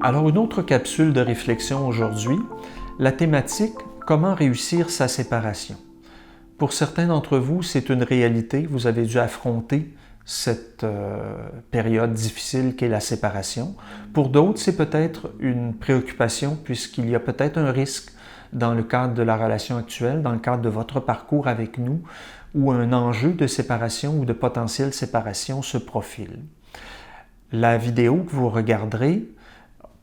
Alors, une autre capsule de réflexion aujourd'hui, la thématique « Comment réussir sa séparation ». Pour certains d'entre vous, c'est une réalité, vous avez dû affronter cette période difficile qu'est la séparation. Pour d'autres, c'est peut-être une préoccupation puisqu'il y a peut-être un risque dans le cadre de la relation actuelle, dans le cadre de votre parcours avec nous, où un enjeu de séparation ou de potentielle séparation se profile. La vidéo que vous regarderez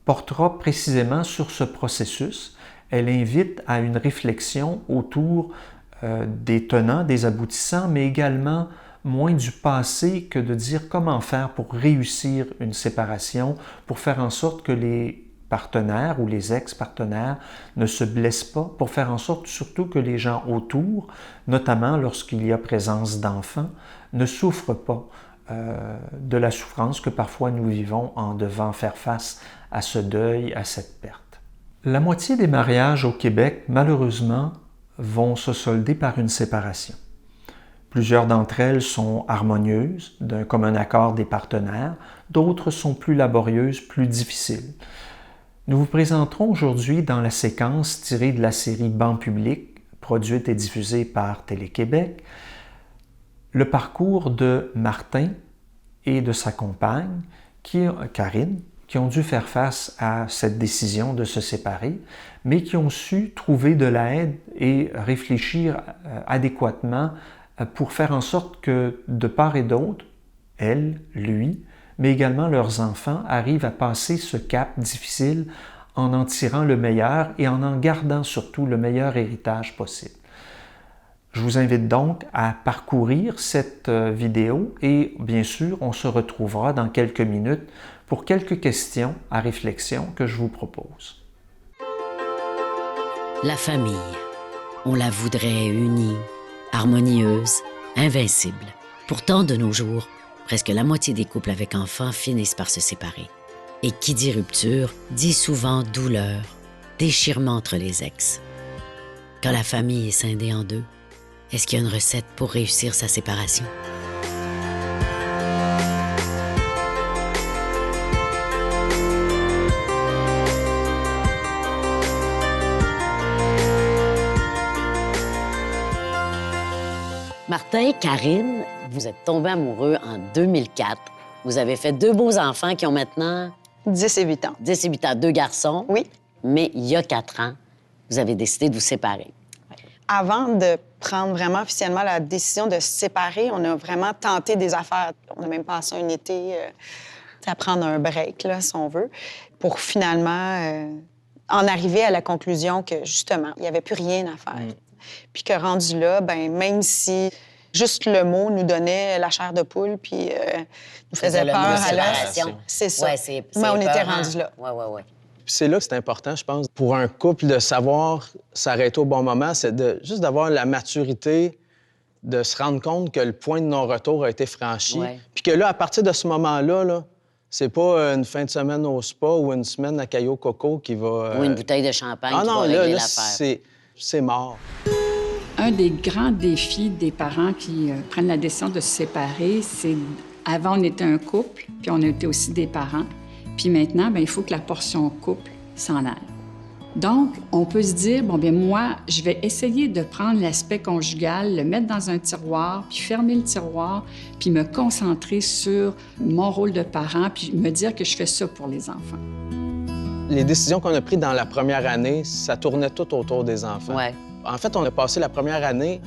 portera précisément sur ce processus. Elle invite à une réflexion autour des tenants, des aboutissants, mais également moins du passé que de dire comment faire pour réussir une séparation, pour faire en sorte que les partenaires ou les ex-partenaires ne se blessent pas, pour faire en sorte surtout que les gens autour, notamment lorsqu'il y a présence d'enfants, ne souffrent pas de la souffrance que parfois nous vivons en devant faire face à ce deuil, à cette perte. La moitié des mariages au Québec, malheureusement, vont se solder par une séparation. Plusieurs d'entre elles sont harmonieuses, d'un commun accord des partenaires, d'autres sont plus laborieuses, plus difficiles. Nous vous présenterons aujourd'hui dans la séquence tirée de la série Banc public, produite et diffusée par Télé-Québec, le parcours de Martin et de sa compagne, Karine, qui ont dû faire face à cette décision de se séparer, mais qui ont su trouver de l'aide et réfléchir adéquatement pour faire en sorte que, de part et d'autre, elle, lui, mais également leurs enfants, arrivent à passer ce cap difficile en tirant le meilleur et en gardant surtout le meilleur héritage possible. Je vous invite donc à parcourir cette vidéo et bien sûr, on se retrouvera dans quelques minutes pour quelques questions à réflexion que je vous propose. La famille, on la voudrait unie, harmonieuse, invincible. Pourtant, de nos jours, presque la moitié des couples avec enfants finissent par se séparer. Et qui dit rupture, dit souvent douleur, déchirement entre les ex. Quand la famille est scindée en deux, est-ce qu'il y a une recette pour réussir sa séparation? Martin, Karine, vous êtes tombés amoureux en 2004. Vous avez fait 2 beaux enfants qui ont maintenant... 10 et 8 ans. 10 et 8 ans, 2 garçons. Oui. Mais il y a 4 ans, vous avez décidé de vous séparer. Avant de prendre vraiment officiellement la décision de se séparer, on a vraiment tenté des affaires. On a même passé un été à prendre un break, là, si on veut, pour finalement en arriver à la conclusion que, justement, il n'y avait plus rien à faire. Puis que rendu là, ben même si juste le mot nous donnait la chair de poule puis nous faisait peur à l'os, c'est ça. Ouais, mais on était rendu là. Ouais. Puis c'est là que c'est important, je pense, pour un couple de savoir s'arrêter au bon moment, c'est juste d'avoir la maturité de se rendre compte que le point de non-retour a été franchi. Ouais. Puis que là, à partir de ce moment-là, c'est pas une fin de semaine au spa ou une semaine à Cayo Coco qui va... Ou une bouteille de champagne qui va régler l'affaire. C'est mort. Un des grands défis des parents qui prennent la décision de se séparer, c'est... Avant, on était un couple, puis on était aussi des parents. Puis maintenant, bien, il faut que la portion couple s'en aille. Donc, on peut se dire, bon, bien, moi, je vais essayer de prendre l'aspect conjugal, le mettre dans un tiroir, puis fermer le tiroir, puis me concentrer sur mon rôle de parent, puis me dire que je fais ça pour les enfants. Les décisions qu'on a prises dans la première année, ça tournait tout autour des enfants. Ouais. En fait, on a passé la première année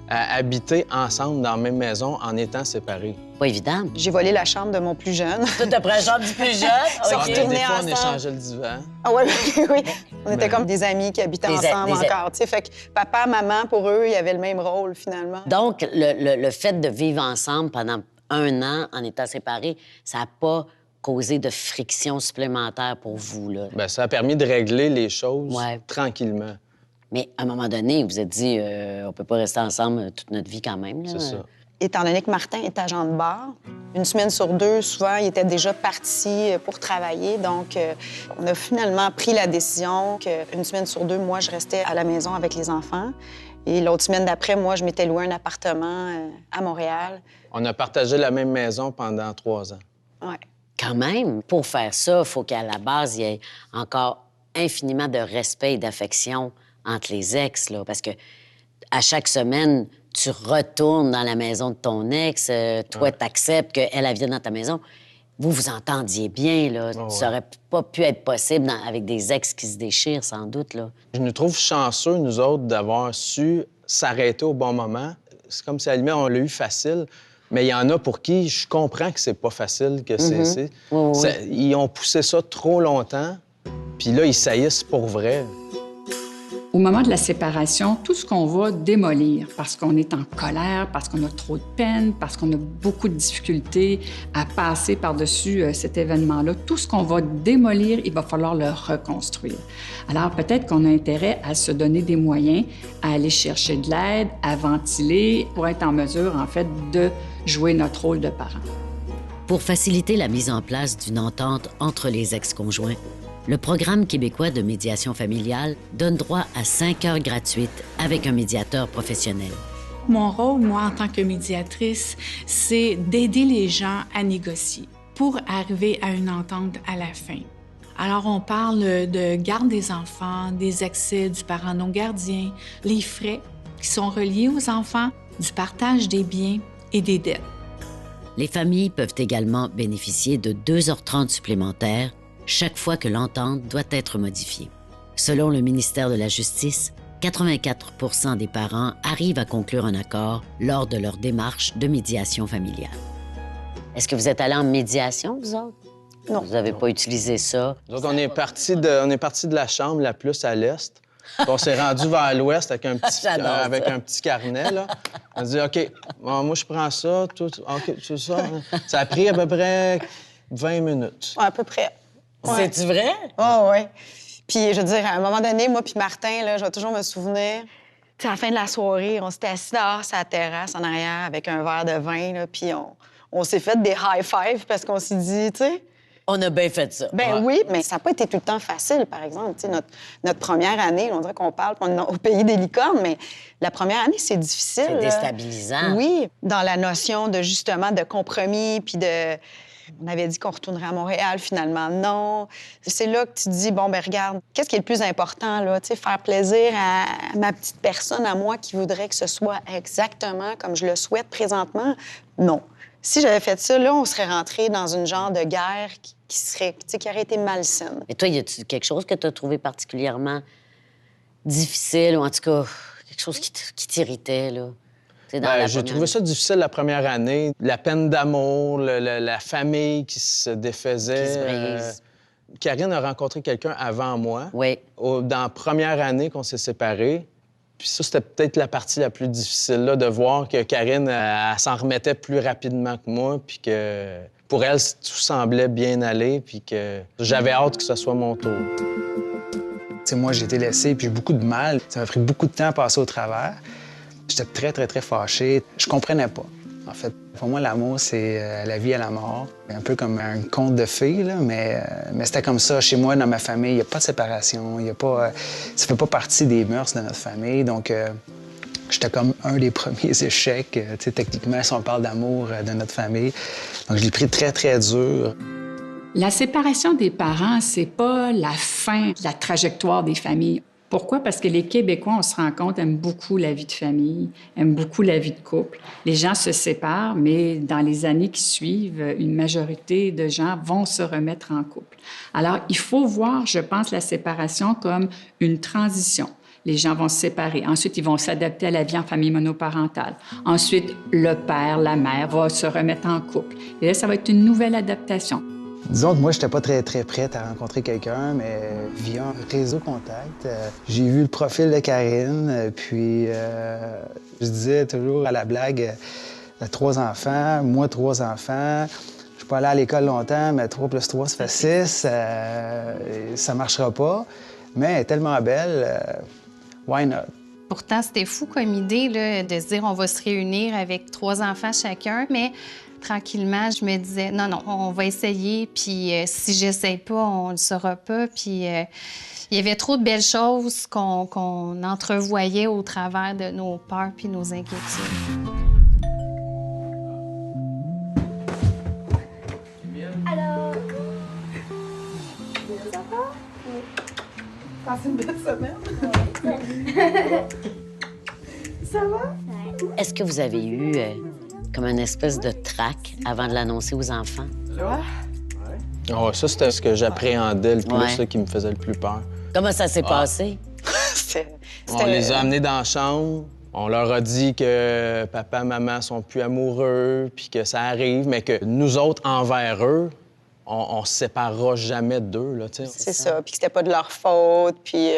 à habiter ensemble dans la même maison en étant séparés. Pas évident. J'ai volé la chambre de mon plus jeune. Toi, t'as pris la chambre du plus jeune? OK. Des fois, on échangeait le divan. Ah ouais, oui. On était comme des amis qui habitaient ensemble encore. Tu sais, fait que papa, maman, pour eux, ils avaient le même rôle, finalement. Donc, le fait de vivre ensemble pendant 1 an en étant séparés, ça n'a pas causé de friction supplémentaire pour vous, là? Bien, ça a permis de régler les choses Ouais. tranquillement. Mais à un moment donné, vous vous êtes dit, on peut pas rester ensemble toute notre vie quand même, là. C'est ça. Étant donné que Martin est agent de bar, 1 semaine sur 2, souvent, il était déjà parti pour travailler. Donc, on a finalement pris la décision qu'1 semaine sur 2, moi, je restais à la maison avec les enfants. Et l'autre semaine d'après, moi, je m'étais loué un appartement à Montréal. On a partagé la même maison pendant 3 ans. Ouais. Quand même, pour faire ça, il faut qu'à la base, il y ait encore infiniment de respect et d'affection entre les ex, là, parce que à chaque semaine, tu retournes dans la maison de ton ex, toi, t'acceptes qu'elle vienne dans ta maison. Vous vous entendiez bien, là. Ça aurait pas pu être possible avec des ex qui se déchirent, sans doute, là. Je nous trouve chanceux, nous autres, d'avoir su s'arrêter au bon moment. C'est comme si, à la limite, on l'a eu facile. Mais il y en a pour qui je comprends que c'est pas facile, que c'est... Ils ont poussé ça trop longtemps, puis là, ils saillissent pour vrai. Au moment de la séparation, tout ce qu'on va démolir parce qu'on est en colère, parce qu'on a trop de peine, parce qu'on a beaucoup de difficultés à passer par-dessus cet événement-là, tout ce qu'on va démolir, il va falloir le reconstruire. Alors peut-être qu'on a intérêt à se donner des moyens, à aller chercher de l'aide, à ventiler pour être en mesure, en fait, de jouer notre rôle de parent. Pour faciliter la mise en place d'une entente entre les ex-conjoints, le Programme québécois de médiation familiale donne droit à 5 heures gratuites avec un médiateur professionnel. Mon rôle, moi, en tant que médiatrice, c'est d'aider les gens à négocier pour arriver à une entente à la fin. Alors, on parle de garde des enfants, des accès du parent non gardien, les frais qui sont reliés aux enfants, du partage des biens et des dettes. Les familles peuvent également bénéficier de 2h30 supplémentaires chaque fois que l'entente doit être modifiée. Selon le ministère de la Justice, 84 des parents arrivent à conclure un accord lors de leur démarche de médiation familiale. Est-ce que vous êtes allés en médiation, vous autres? Non. Vous n'avez pas utilisé ça? Nous autres, on est partis de la chambre la plus à l'est. Puis on s'est rendu vers l'ouest avec un petit carnet, là. On a dit, OK, bon, moi, je prends ça, tout, OK, c'est ça. Ça a pris à peu près 20 minutes. À peu près. Ouais. C'est-tu vrai? Oh, oui. Puis, je veux dire, à un moment donné, moi puis Martin, là, je vais toujours me souvenir, à la fin de la soirée, on s'était assis dehors sur la terrasse en arrière avec un verre de vin, là, puis on s'est fait des high-fives parce qu'on s'est dit, tu sais... On a bien fait ça. Oui, mais ça n'a pas été tout le temps facile, par exemple. Tu sais, notre première année, on dirait qu'on parle au pays des licornes, mais la première année, c'est difficile. C'est déstabilisant. Oui, dans la notion de, justement, de compromis, puis de... On avait dit qu'on retournerait à Montréal, finalement, non. C'est là que tu te dis, bon, ben regarde, qu'est-ce qui est le plus important, là? Tu sais, faire plaisir à ma petite personne, à moi, qui voudrait que ce soit exactement comme je le souhaite présentement? Non. Si j'avais fait ça, là, on serait rentré dans une genre de guerre qui aurait été malsaine. Et toi, y a-tu quelque chose que tu as trouvé particulièrement difficile, ou en tout cas, quelque chose qui t'irritait, là? J'ai trouvé ça difficile la première année. La peine d'amour, la famille qui se défaisait. Qui se brise. Karine a rencontré quelqu'un avant moi. Oui. Dans la première année qu'on s'est séparés. Puis ça, c'était peut-être la partie la plus difficile, là, de voir que Karine, elle s'en remettait plus rapidement que moi, puis que pour elle, tout semblait bien aller, puis que j'avais hâte que ce soit mon tour. T'sais, moi, j'ai été laissé, puis j'ai eu beaucoup de mal. Ça m'a pris beaucoup de temps à passer au travers. J'étais très, très, très fâché. Je comprenais pas, en fait. Pour moi, l'amour, c'est la vie à la mort. Un peu comme un conte de fées, là, mais c'était comme ça. Chez moi, dans ma famille, il n'y a pas de séparation. Ça fait pas partie des mœurs de notre famille. Donc, j'étais comme un des premiers échecs, techniquement, si on parle d'amour de notre famille. Donc, je l'ai pris très, très dur. La séparation des parents, c'est pas la fin de la trajectoire des familles. Pourquoi? Parce que les Québécois, on se rend compte, aiment beaucoup la vie de famille, aiment beaucoup la vie de couple. Les gens se séparent, mais dans les années qui suivent, une majorité de gens vont se remettre en couple. Alors, il faut voir, je pense, la séparation comme une transition. Les gens vont se séparer. Ensuite, ils vont s'adapter à la vie en famille monoparentale. Ensuite, le père, la mère va se remettre en couple. Et là, ça va être une nouvelle adaptation. Disons que moi, j'étais pas très, très prête à rencontrer quelqu'un, mais via un réseau contact, j'ai vu le profil de Karine, puis je disais toujours à la blague, 3 enfants, moi 3 enfants. Je suis pas allé à l'école longtemps, mais 3 plus 3, ça fait 6. Ça marchera pas, mais elle est tellement belle, why not? Pourtant, c'était fou comme idée là, de se dire on va se réunir avec 3 enfants chacun, mais tranquillement, je me disais, non, on va essayer, puis si j'essaye pas, on le saura pas. Puis il y avait trop de belles choses qu'on entrevoyait au travers de nos peurs puis nos inquiétudes. Alors, passé une belle semaine? Ça va? Est-ce que vous avez eu comme une espèce de trac avant de l'annoncer aux enfants? Oh, ça, c'était ce que j'appréhendais le plus, Ouais. ça qui me faisait le plus peur. Comment ça s'est passé? On les a amenés dans la chambre. On leur a dit que papa, maman sont plus amoureux, puis que ça arrive, mais que nous autres, envers eux, on se séparera jamais d'eux, là, tu sais. C'est ça. Puis que c'était pas de leur faute. Puis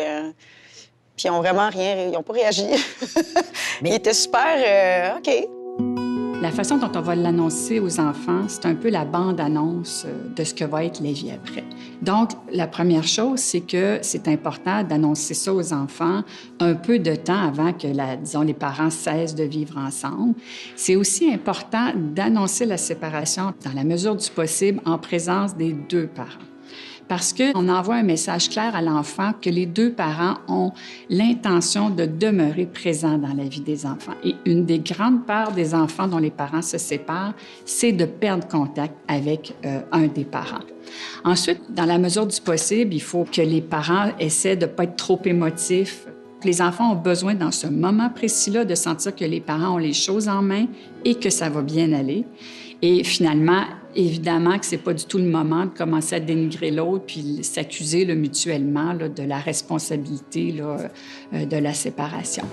ils ont vraiment rien... Ils n'ont pas réagi. Ils étaient super... OK. La façon dont on va l'annoncer aux enfants, c'est un peu la bande-annonce de ce que va être la vie après. Donc, la première chose, c'est que c'est important d'annoncer ça aux enfants un peu de temps avant que, disons, les parents cessent de vivre ensemble. C'est aussi important d'annoncer la séparation dans la mesure du possible en présence des deux parents. Parce qu'on envoie un message clair à l'enfant que les deux parents ont l'intention de demeurer présents dans la vie des enfants. Et une des grandes peurs des enfants dont les parents se séparent, c'est de perdre contact avec un des parents. Ensuite, dans la mesure du possible, il faut que les parents essaient de ne pas être trop émotifs. Les enfants ont besoin, dans ce moment précis-là, de sentir que les parents ont les choses en main et que ça va bien aller. Et finalement, évidemment que c'est pas du tout le moment de commencer à dénigrer l'autre puis s'accuser mutuellement là, de la responsabilité là, de la séparation.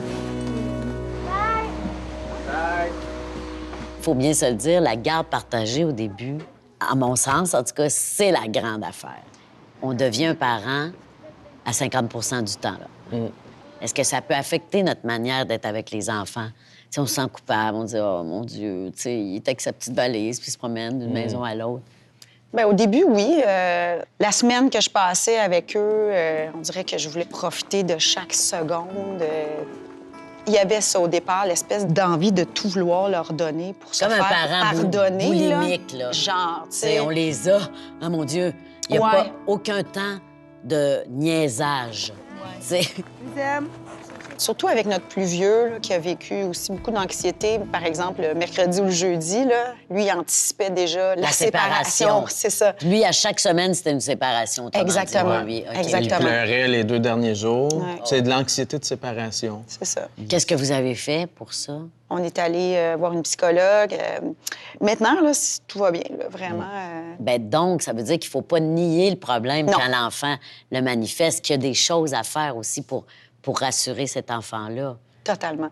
Il faut bien se le dire, la garde partagée au début, à mon sens, en tout cas, c'est la grande affaire. On devient un parent à 50 du temps. Là. Est-ce que ça peut affecter notre manière d'être avec les enfants? T'sais, on se sent coupable, on dit « Oh, mon Dieu, t'sais, il est avec sa petite valise, puis il se promène d'une maison à l'autre. » Bien, au début, oui. La semaine que je passais avec eux, on dirait que je voulais profiter de chaque seconde. Il y avait ça au départ, l'espèce d'envie de tout vouloir leur donner pour se Comme faire un parent pardonner. boulimique, là. Genre, tu T'sais, sais. on les a. Oh mon Dieu, il n'y a Ouais. pas aucun temps de niaisage. T'sais. Surtout avec notre plus vieux, là, qui a vécu aussi beaucoup d'anxiété. Par exemple, le mercredi ou le jeudi, là, lui, il anticipait déjà la séparation. C'est ça. Lui, à chaque semaine, c'était une séparation. Exactement. Dit, lui. OK. Exactement. Il pleurait les 2 derniers jours. Ouais. C'est de l'anxiété de séparation. C'est ça. Qu'est-ce que vous avez fait pour ça? On est allé voir une psychologue. Maintenant, là, tout va bien, là, vraiment. Ben donc, ça veut dire qu'il ne faut pas nier le problème Non. quand l'enfant le manifeste, qu'il y a des choses à faire aussi pour rassurer cet enfant-là. Totalement.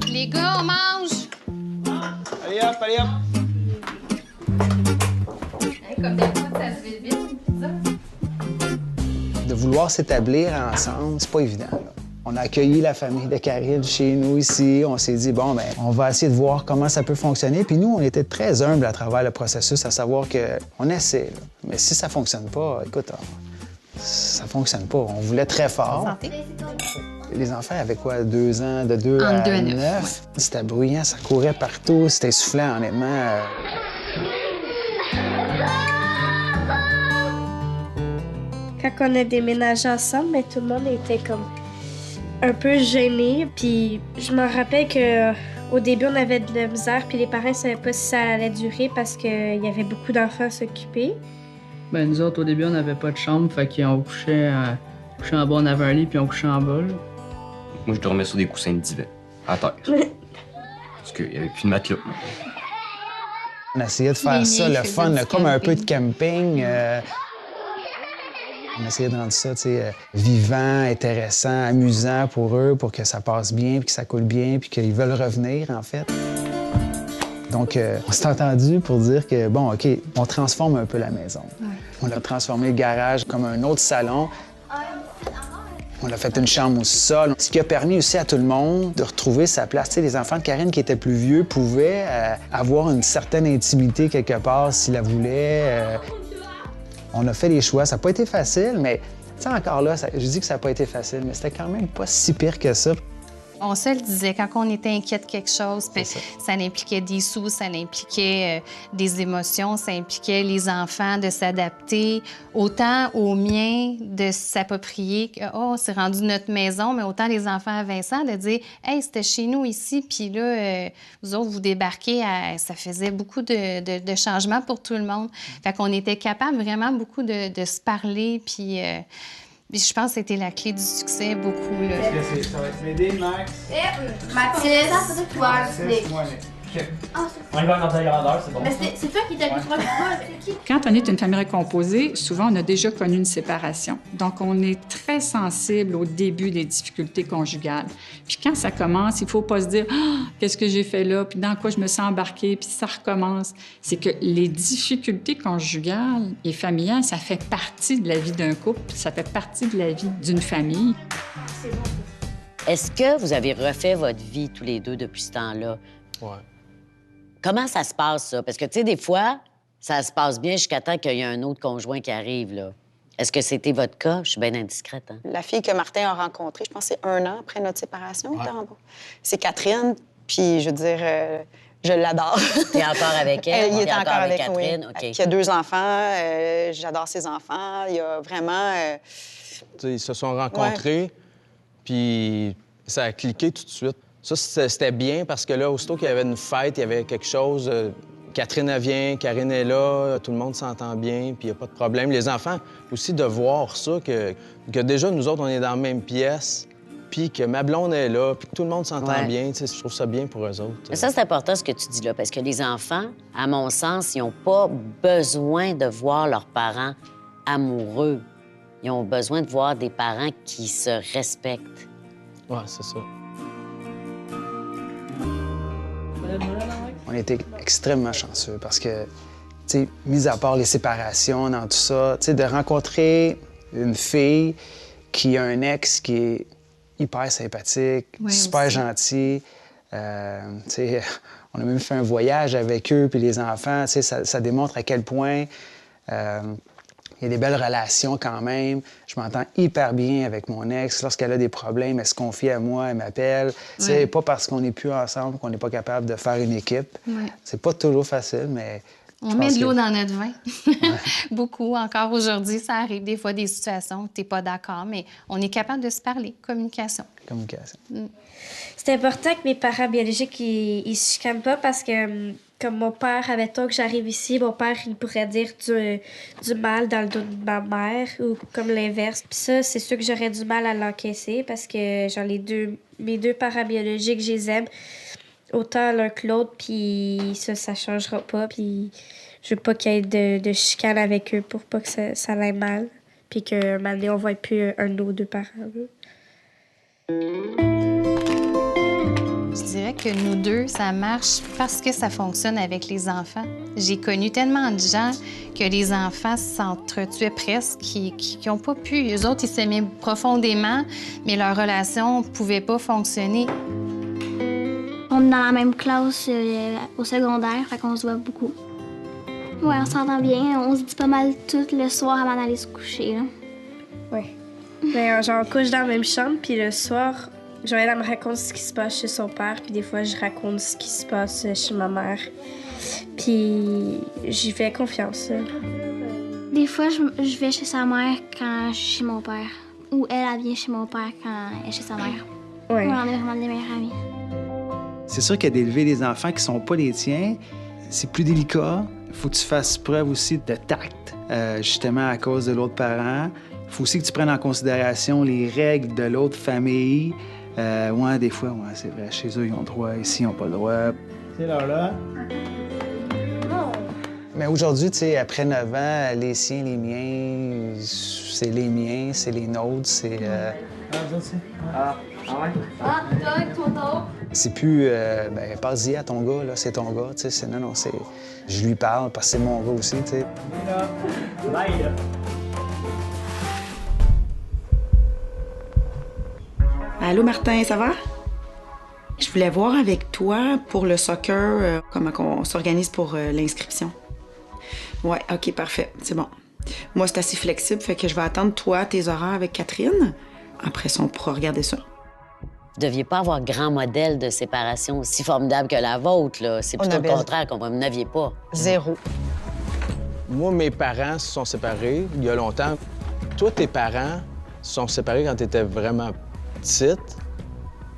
Les gars, on mange! Allez hop, allez hop! Comme d'habitude, ça se vide vite, une pizza. De vouloir s'établir ensemble, c'est pas évident, là. On a accueilli la famille de Karine chez nous ici. On s'est dit, bon, ben, on va essayer de voir comment ça peut fonctionner. Puis nous, on était très humbles à travers le processus, à savoir qu'on essaie, là. Mais si ça fonctionne pas, écoute, ça fonctionne pas. On voulait très fort. Santé. Les enfants avaient quoi, 2 ans, de 2 Entre à 2 à 9, 9? C'était bruyant, ça courait partout, c'était essoufflant, honnêtement. Quand on a déménagé ensemble, mais tout le monde était comme un peu gêné. Puis je me rappelle que au début, on avait de la misère, puis les parents ne savaient pas si ça allait durer parce qu'il y avait beaucoup d'enfants à s'occuper. Ben nous autres, au début, on n'avait pas de chambre, fait qu'on couchait en bas, on avait un lit, puis on couchait en bas. Là. Moi, je dormais sur des coussins de divan, à terre. Parce qu'il n'y avait plus de matelas. On essayait de faire ça, le fun, là, comme un peu de camping. On essayait de rendre ça, tu sais, vivant, intéressant, amusant pour eux, pour que ça passe bien, puis que ça coule bien, puis qu'ils veulent revenir, en fait. Donc, on s'est entendu pour dire que, bon, OK, on transforme un peu la maison. Ouais. On a transformé le garage comme un autre salon. On a fait une chambre au sol, ce qui a permis aussi à tout le monde de retrouver sa place. Tu sais, les enfants de Karine qui étaient plus vieux pouvaient avoir une certaine intimité quelque part s'ils la voulaient. On a fait les choix. Ça n'a pas été facile, mais tu sais, encore là, je dis que ça n'a pas été facile, mais c'était quand même pas si pire que ça. On se le disait, quand on était inquiète de quelque chose, ça impliquait des sous, ça impliquait des émotions, ça impliquait les enfants de s'adapter, autant aux miens de s'approprier que, oh, c'est rendu notre maison, mais autant les enfants à Vincent de dire, hey, c'était chez nous ici, puis là, vous autres, vous débarquez, ça faisait beaucoup de changements pour tout le monde. Fait qu'on était capable vraiment beaucoup de se parler, puis je pense que c'était la clé du succès, beaucoup. Là. Est-ce que ça va t'aider, Max? Mathis, toi, On y va en grandeur, c'est bon. Mais c'est toi qui t'as plus proche de moi. Quand on est une famille recomposée, souvent, on a déjà connu une séparation. Donc, on est très sensible au début des difficultés conjugales. Puis quand ça commence, il ne faut pas se dire « Ah, qu'est-ce que j'ai fait là? Puis dans quoi je me sens embarquée? » Puis ça recommence. C'est que les difficultés conjugales et familiales, ça fait partie de la vie d'un couple, ça fait partie de la vie d'une famille. C'est bon. Est-ce que vous avez refait votre vie tous les deux depuis ce temps-là? Oui. Comment ça se passe, ça? Parce que, tu sais, des fois, ça se passe bien jusqu'à temps qu'il y ait un autre conjoint qui arrive, là. Est-ce que c'était votre cas? Je suis bien indiscrète, hein? La fille que Martin a rencontrée, je pense que c'est 1 an après notre séparation. Ouais. C'est Catherine, puis je veux dire, je l'adore. T'es encore avec elle? Il est encore avec Catherine? Oui. Okay. Il a 2 enfants, j'adore ses enfants. Il y a vraiment... Ils se sont rencontrés, puis ça a cliqué tout de suite. Ça, c'était bien parce que là, aussitôt qu'il y avait une fête, il y avait quelque chose. Catherine, elle vient, Karine est là, tout le monde s'entend bien, puis il n'y a pas de problème. Les enfants, aussi, de voir ça, que déjà, nous autres, on est dans la même pièce, puis que ma blonde est là, puis que tout le monde s'entend bien. Je trouve ça bien pour eux autres. Mais ça, c'est important, ce que tu dis là, parce que les enfants, à mon sens, ils n'ont pas besoin de voir leurs parents amoureux. Ils ont besoin de voir des parents qui se respectent. Oui, c'est ça. On était extrêmement chanceux parce que, tu sais, mis à part les séparations, dans tout ça, tu sais, de rencontrer une fille qui a un ex qui est hyper sympathique, super gentil. Tu sais, on a même fait un voyage avec eux puis les enfants. Tu sais, ça démontre à quel point il y a des belles relations quand même. Je m'entends hyper bien avec mon ex. Lorsqu'elle a des problèmes, elle se confie à moi, elle m'appelle. C'est pas parce qu'on n'est plus ensemble qu'on n'est pas capable de faire une équipe. C'est pas toujours facile, mais... On met de l'eau dans notre vin. Beaucoup. Encore aujourd'hui, ça arrive des fois des situations où tu n'es pas d'accord, mais on est capable de se parler. Communication. Communication. C'est important que mes parents biologiques, ils se chicanent pas parce que... Comme mon père, admettons que j'arrive ici, mon père, il pourrait dire du mal dans le dos de ma mère ou comme l'inverse. Puis ça, c'est sûr que j'aurais du mal à l'encaisser parce que genre mes 2 parents biologiques, je les aime autant l'un que l'autre, puis ça changera pas. Puis je veux pas qu'il y ait de chicane avec eux pour pas que ça aille mal. Puis qu'un moment donné, on voit plus un de nos 2 parents. Je dirais que nous 2, ça marche parce que ça fonctionne avec les enfants. J'ai connu tellement de gens que les enfants s'entretuaient presque, qui n'ont pas pu. Eux autres, ils s'aimaient profondément, mais leur relation ne pouvait pas fonctionner. On est dans la même classe au secondaire, fait qu'on se voit beaucoup. Ouais, on s'entend bien. On se dit pas mal tout le soir avant d'aller se coucher. Là. Ouais. Ben, genre, on couche dans la même chambre, puis le soir... Joël, elle me raconte ce qui se passe chez son père, puis des fois, je raconte ce qui se passe chez ma mère. Puis j'y fais confiance. Des fois, je vais chez sa mère quand je suis chez mon père. Ou elle vient chez mon père quand elle est chez sa mère. Ouais. On est vraiment des meilleurs amis. C'est sûr que d'élever des enfants qui sont pas les tiens, c'est plus délicat. Il faut que tu fasses preuve aussi de tact, justement à cause de l'autre parent. Il faut aussi que tu prennes en considération les règles de l'autre famille. Des fois, c'est vrai, chez eux, ils ont le droit, ici, ils n'ont pas le droit. C'est là. Mais aujourd'hui, tu sais, après 9 ans, les siens, les miens, c'est les miens, c'est les nôtres, c'est... C'est plus, passe-y à ton gars, là, c'est ton gars, tu sais, non, c'est... Je lui parle parce que c'est mon gars aussi, tu sais. Bye, là. Allô, Martin, ça va? Je voulais voir avec toi pour le soccer, comment on s'organise pour l'inscription. Ouais, OK, parfait, c'est bon. Moi, c'est assez flexible, fait que je vais attendre toi tes horaires avec Catherine. Après ça, on pourra regarder ça. Vous deviez pas avoir grand modèle de séparation aussi formidable que la vôtre, là. C'est plutôt le contraire, qu'on vous n'aviez pas. Zéro. Moi, mes parents se sont séparés il y a longtemps. Toi, tes parents se sont séparés quand tu étais vraiment petite,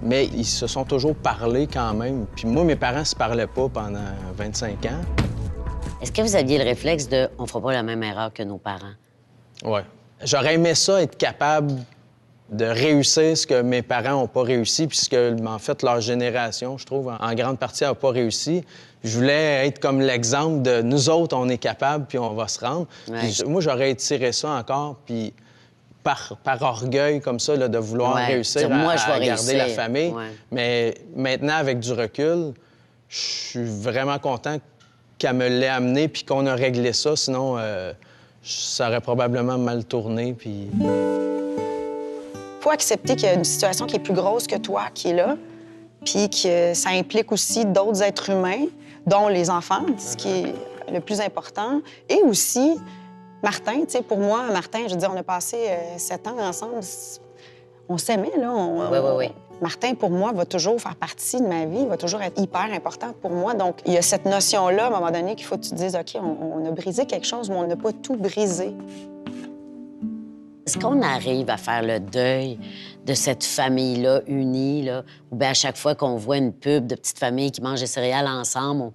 mais ils se sont toujours parlé quand même. Puis moi, mes parents se parlaient pas pendant 25 ans. Est-ce que vous aviez le réflexe de « on fera pas la même erreur que nos parents » ? Ouais. J'aurais aimé ça, être capable de réussir ce que mes parents n'ont pas réussi, puisque, en fait, leur génération, je trouve, en grande partie, n'a pas réussi. Je voulais être comme l'exemple de nous autres, on est capable, puis on va se rendre. Ouais. Puis, moi, j'aurais étiré ça encore, puis par orgueil comme ça, là, de vouloir réussir à garder la famille. Ouais. Mais maintenant, avec du recul, je suis vraiment content qu'elle me l'ait amené puis qu'on a réglé ça. Sinon, ça aurait probablement mal tourné. Puis... Faut accepter qu'il y a une situation qui est plus grosse que toi qui est là, puis que ça implique aussi d'autres êtres humains, dont les enfants, ce qui est le plus important. Et aussi, Martin, tu sais, pour moi, Martin, je veux dire, on a passé 7 ans ensemble. On s'aimait, là. Oui. Martin, pour moi, va toujours faire partie de ma vie, va toujours être hyper important pour moi. Donc, il y a cette notion-là, à un moment donné, qu'il faut que tu te dises, OK, on a brisé quelque chose, mais on n'a pas tout brisé. Est-ce qu'on arrive à faire le deuil de cette famille-là unie, là, ou bien à chaque fois qu'on voit une pub de petites familles qui mangent des céréales ensemble,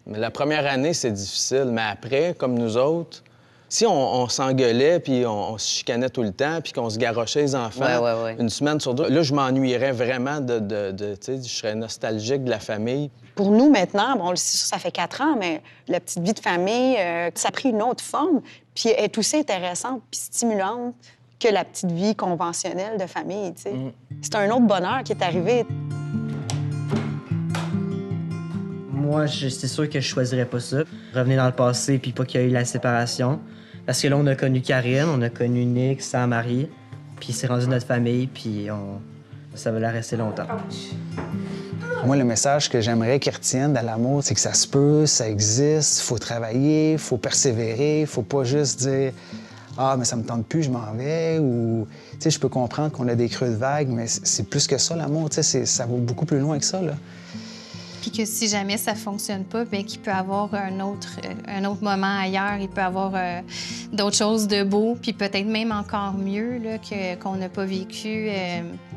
Mais la première année, c'est difficile. Mais après, comme nous autres, si on s'engueulait puis on se chicanait tout le temps puis qu'on se garochait les enfants une semaine sur deux, là, je m'ennuierais vraiment tu sais, je serais nostalgique de la famille. Pour nous, maintenant, bon, ça fait 4 ans, mais la petite vie de famille, ça a pris une autre forme, puis elle est aussi intéressante puis stimulante que la petite vie conventionnelle de famille, tu sais. C'est un autre bonheur qui est arrivé. Moi, c'est sûr que je choisirais pas ça. Revenir dans le passé puis pas qu'il y a eu la séparation. Parce que là, on a connu Karine, on a connu Nick, sa Marie, puis c'est rendu notre famille, puis ça va la rester longtemps. Moi, le message que j'aimerais qu'ils retiennent de l'amour, c'est que ça se peut, ça existe, il faut travailler, il faut persévérer, il faut pas juste dire « Ah, mais ça me tente plus, je m'en vais » ou... Tu sais, je peux comprendre qu'on a des creux de vague, mais c'est plus que ça, l'amour, tu sais, ça va beaucoup plus loin que ça, là. Puis que si jamais ça fonctionne pas, bien qu'il peut avoir un autre moment ailleurs, il peut avoir d'autres choses de beau, puis peut-être même encore mieux là, qu'on n'a pas vécu,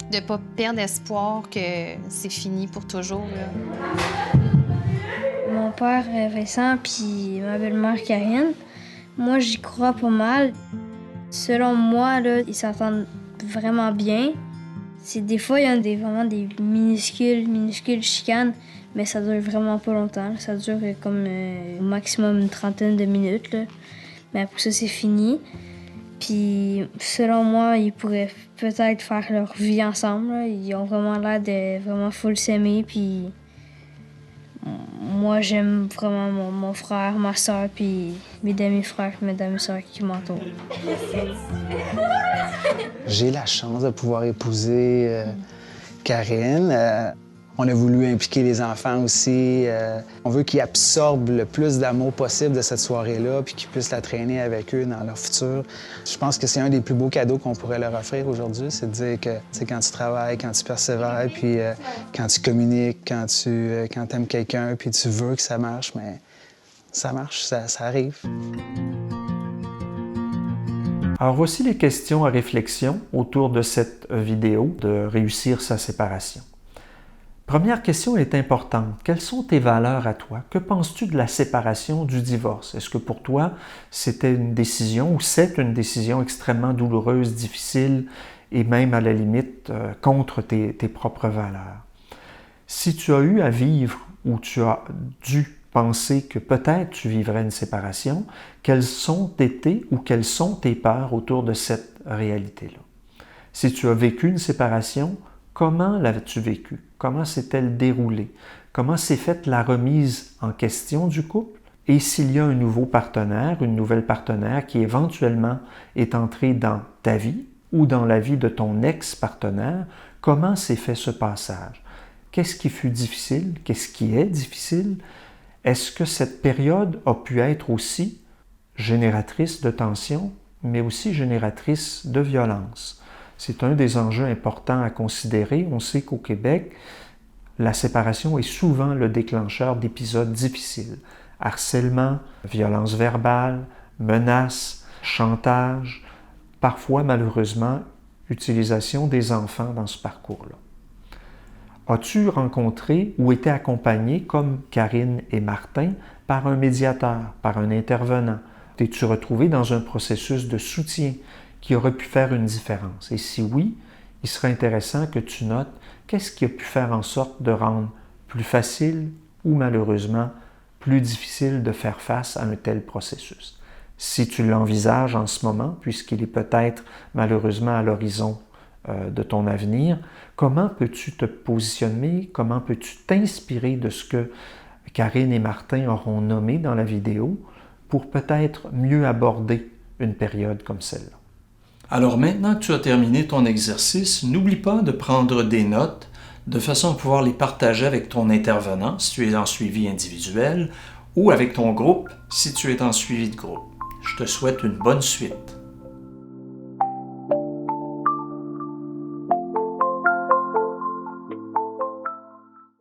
de pas perdre espoir que c'est fini pour toujours. Là. Mon père Vincent puis ma belle-mère Karine, moi j'y crois pas mal. Selon moi, là, ils s'entendent vraiment bien. Des fois, il y a vraiment des minuscules chicanes, mais ça dure vraiment pas longtemps. Ça dure comme au maximum une trentaine de minutes. Là. Mais après ça, c'est fini. Puis, selon moi, ils pourraient peut-être faire leur vie ensemble. Là. Ils ont vraiment l'air de vraiment full s'aimer. Puis, moi, j'aime vraiment mon frère, ma soeur, puis mes demi-frères, mes demi-sœurs qui m'entourent. J'ai la chance de pouvoir épouser Karine. On a voulu impliquer les enfants aussi. On veut qu'ils absorbent le plus d'amour possible de cette soirée-là puis qu'ils puissent la traîner avec eux dans leur futur. Je pense que c'est un des plus beaux cadeaux qu'on pourrait leur offrir aujourd'hui, c'est de dire que quand tu travailles, quand tu persévères, puis quand tu communiques, quand tu aimes quelqu'un, puis tu veux que ça marche, mais ça marche, ça arrive. Alors voici les questions à réflexion autour de cette vidéo de réussir sa séparation. Première question est importante. Quelles sont tes valeurs à toi? Que penses-tu de la séparation, du divorce? Est-ce que pour toi, c'était une décision ou c'est une décision extrêmement douloureuse, difficile et même à la limite contre tes propres valeurs? Si tu as eu à vivre ou tu as dû penser que peut-être tu vivrais une séparation, quelles sont tes peurs autour de cette réalité-là? Si tu as vécu une séparation, comment l'as-tu vécu? Comment s'est-elle déroulée? Comment s'est faite la remise en question du couple? Et s'il y a un nouveau partenaire, une nouvelle partenaire qui éventuellement est entrée dans ta vie ou dans la vie de ton ex-partenaire, comment s'est fait ce passage? Qu'est-ce qui fut difficile? Qu'est-ce qui est difficile? Est-ce que cette période a pu être aussi génératrice de tension, mais aussi génératrice de violence? C'est un des enjeux importants à considérer. On sait qu'au Québec, la séparation est souvent le déclencheur d'épisodes difficiles. Harcèlement, violence verbale, menaces, chantage, parfois malheureusement, utilisation des enfants dans ce parcours-là. As-tu rencontré ou été accompagné, comme Karine et Martin, par un médiateur, par un intervenant? T'es-tu retrouvé dans un processus de soutien qui aurait pu faire une différence? Et si oui, il serait intéressant que tu notes qu'est-ce qui a pu faire en sorte de rendre plus facile ou malheureusement plus difficile de faire face à un tel processus. Si tu l'envisages en ce moment, puisqu'il est peut-être malheureusement à l'horizon de ton avenir, comment peux-tu te positionner, comment peux-tu t'inspirer de ce que Karine et Martin auront nommé dans la vidéo pour peut-être mieux aborder une période comme celle-là? Alors maintenant que tu as terminé ton exercice, n'oublie pas de prendre des notes de façon à pouvoir les partager avec ton intervenant si tu es en suivi individuel ou avec ton groupe si tu es en suivi de groupe. Je te souhaite une bonne suite.